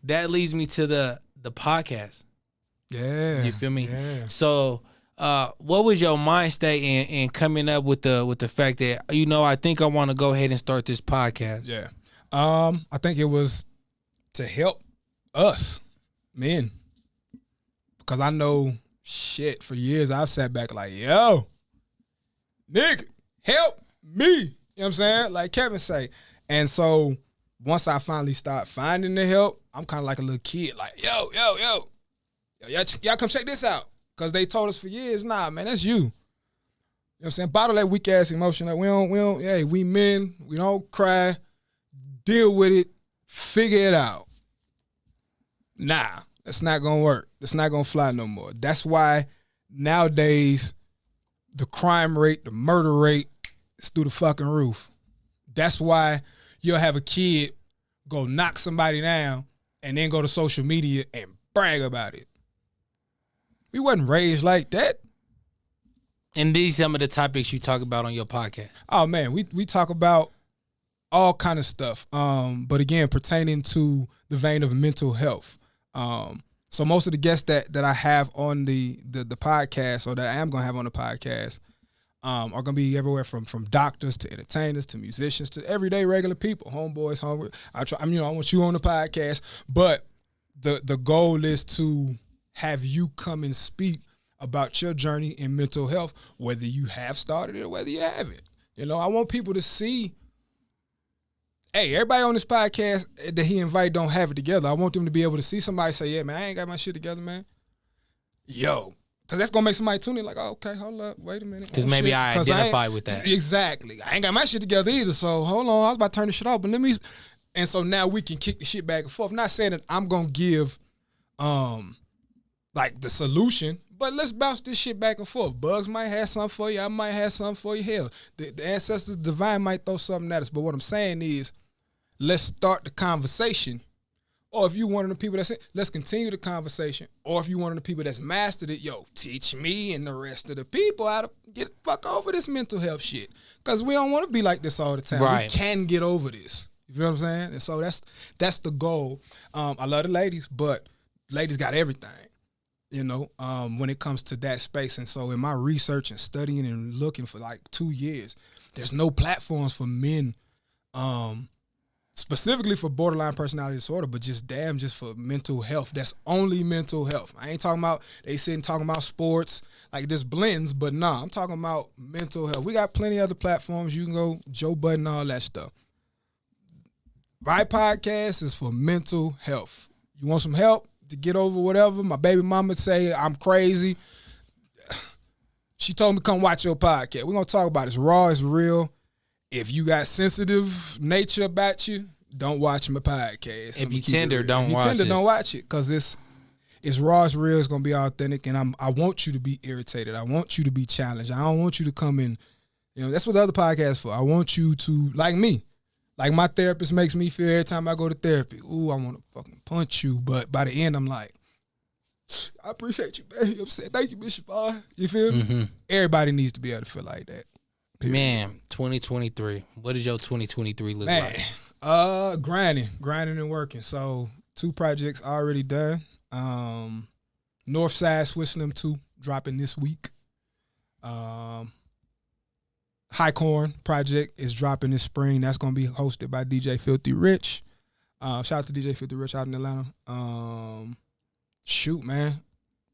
that leads me to the podcast. Yeah. You feel me? Yeah. So, what was your mind state in coming up with the fact that, I think I want to go ahead and start this podcast? Yeah. I think it was to help us men, because I know shit for years I've sat back like, yo, nigga, help me. You know what I'm saying? Like Kevin say. And so once I finally start finding the help, I'm kind of like a little kid, like, yo, y'all come check this out. Because they told us for years, nah, man, that's you. You know what I'm saying? Bottle that weak ass emotion. Like, we don't, hey, we men, we don't cry, deal with it, figure it out. Nah, that's not gonna work. That's not gonna fly no more. That's why nowadays the crime rate, the murder rate is through the fucking roof. That's why you'll have a kid go knock somebody down and then go to social media and brag about it. We wasn't raised like that. And these some of the topics you talk about on your podcast. Oh man, we talk about all kind of stuff. But again, pertaining to the vein of mental health. So most of the guests that I have on the podcast, or that I am gonna have on the podcast, are gonna be everywhere from doctors to entertainers to musicians to everyday regular people, homeboys, I want you on the podcast, but the goal is to have you come and speak about your journey in mental health, whether you have started it or whether you haven't. I want people to see, hey, everybody on this podcast that he invite don't have it together. I want them to be able to see somebody say, yeah, man, I ain't got my shit together, man. Yo. Because that's going to make somebody tune in like, oh, okay, hold up, wait a minute. Because maybe I identify with that. Exactly. I ain't got my shit together either, so hold on. I was about to turn this shit off, but let me. And so now we can kick the shit back and forth. I'm not saying that I'm going to give like the solution, but let's bounce this shit back and forth. Bugs might have something for you. I might have something for you. Hell, the ancestors divine might throw something at us. But what I'm saying is, let's start the conversation. Or if you one of the people that's in, let's continue the conversation. Or if you one of the people that's mastered it, yo, teach me and the rest of the people how to get the fuck over this mental health shit. Because we don't want to be like this all the time. Right. We can get over this. You feel what I'm saying? And so that's the goal. I love the ladies, but ladies got everything. When it comes to that space. And so in my research and studying and looking for like 2 years, there's no platforms for men, specifically for borderline personality disorder, but just for mental health. That's only mental health. I ain't talking about, they sitting talking about sports, like this blends, but nah, I'm talking about mental health. We got plenty of other platforms. You can go Joe Budden, all that stuff. My podcast is for mental health. You want some help to get over whatever? My baby mama say I'm crazy. She told me come watch your podcast. We're going to talk about it. It's raw, it's real. If you got sensitive nature about you, don't watch my podcast. If you tender, don't watch it. Don't watch it, because it's raw, it's real, it's going to be authentic, and I want you to be irritated. I want you to be challenged. I don't want you to come in, that's what the other podcast is for. I want you to, like me, like my therapist makes me feel every time I go to therapy. Ooh, I want to fucking punch you. But by the end, I'm like, I appreciate you, man. I'm saying, thank you, Bishop. You feel me? Mm-hmm. Everybody needs to be able to feel like that. Period. Man, 2023. What does your 2023 look like? Grinding and working. So 2 projects already done. Northside Switzerland 2 dropping this week. High Corn project is dropping this spring. That's going to be hosted by DJ Filthy Rich. Shout out to DJ Filthy Rich out in Atlanta. Shoot, man.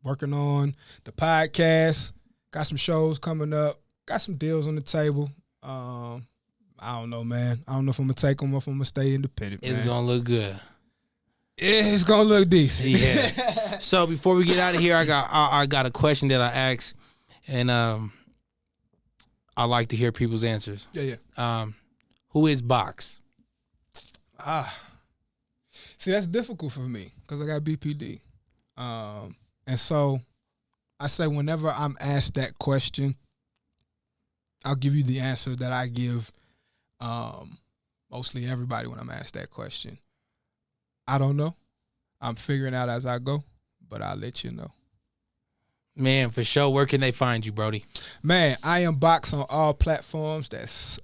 Working on the podcast. Got some shows coming up. Got some deals on the table. I don't know, man. I don't know if I'm going to take them or if I'm going to stay independent, It's going to look good. It's going to look decent. Yeah. So before we get out of here, I got a question that I asked, and I like to hear people's answers. Yeah. Who is Baux? See, that's difficult for me because I got BPD. And so I say whenever I'm asked that question, I'll give you the answer that I give mostly everybody when I'm asked that question. I don't know. I'm figuring out as I go, but I'll let you know. Man, for sure. Where can they find you, Brody? Man, I am Baux on all platforms. That's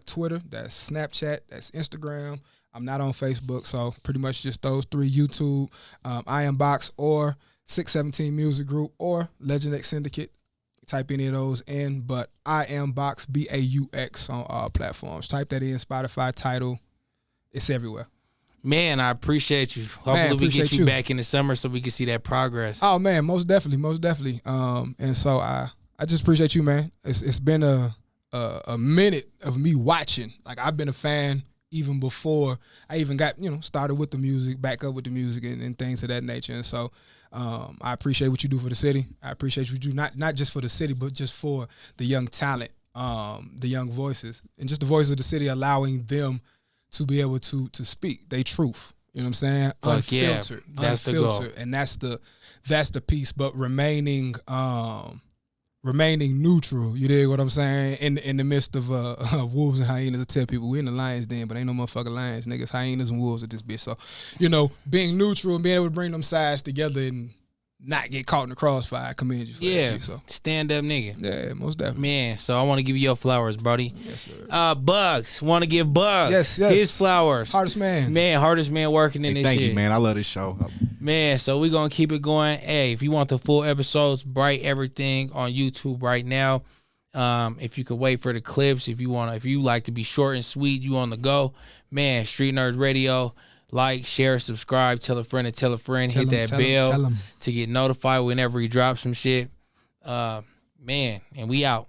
Twitter, that's Snapchat, that's Instagram. I'm not on Facebook, so pretty much just those three: YouTube, I Am Baux, or 617 Music Group, or Legend X Syndicate. Type any of those in, but I Am Baux, BAUX on all platforms. Type that in, Spotify, Tidal. It's everywhere. Man, I appreciate you. Hopefully we get you back in the summer so we can see that progress. Oh man, most definitely. And so I just appreciate you, man. It's been a minute of me watching. Like, I've been a fan even before I even got, started with the music, back up with the music and things of that nature. And so I appreciate what you do for the city. I appreciate what you do, not just for the city, but just for the young talent, the young voices, and just the voices of the city, allowing them to be able to speak their truth. You know what I'm saying? Unfiltered. Yeah, that's the goal. And that's the piece, but remaining neutral. You dig what I'm saying? In the midst of wolves and hyenas. I tell people we in the lion's den, but ain't no motherfucking lions, niggas, hyenas and wolves at this bitch. So, being neutral and being able to bring them sides together and not get caught in the crossfire, I commend you for that. So. Stand up nigga. Yeah, most definitely. Man, so I want to give you your flowers, buddy. Yes, sir. Bugs, want to give Bugs yes. his flowers. Hardest man. Man, hardest man working in this shit. Thank you, man. I love this show. Man, so we're going to keep it going. Hey, if you want the full episodes, Bright Everything on YouTube right now. If you could wait for the clips, if you like to be short and sweet, you on the go. Man, Streetnerdz Radio. Like, share, subscribe, tell a friend and tell a friend. Hit that bell to get notified whenever he drops some shit. Man, and we out.